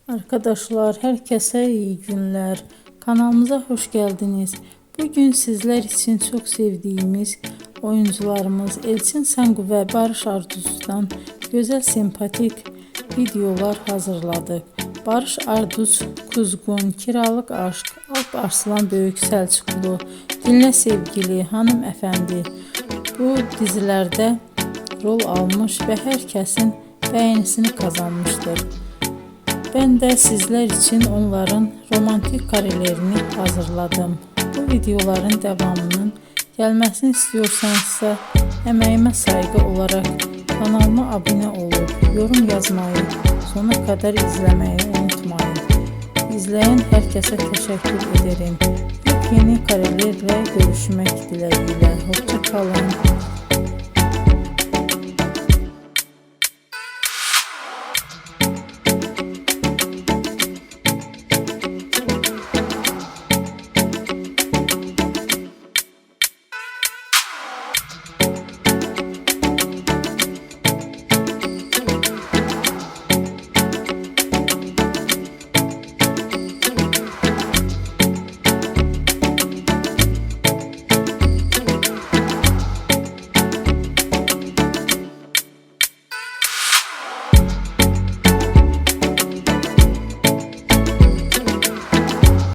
Arkadaşlar, herkese iyi günler. Kanalımıza hoş geldiniz. Bugün sizler için çok sevdiğimiz oyuncularımız Elçin Sangu ve Barış Arduç'dan güzel sempatik videolar hazırladık. Barış Arduç, Kuzgun, Kiralık Aşk, Alp Arslan Böyük Selçuklu, Dinle Sevgili, Hanımefendi bu dizilerde rol almış ve herkesin beğenisini kazanmıştır. Ben de sizler için onların romantik karelerini hazırladım. Bu videoların devamının gelmesini istiyorsanızsa emeğime saygı olarak kanalıma abone olup yorum yazmayı, sona kadar izlemeyi unutmayın. İzleyen herkese teşekkür ederim. Yeni karelerle görüşmek dileğiyle. Hoşça kalın.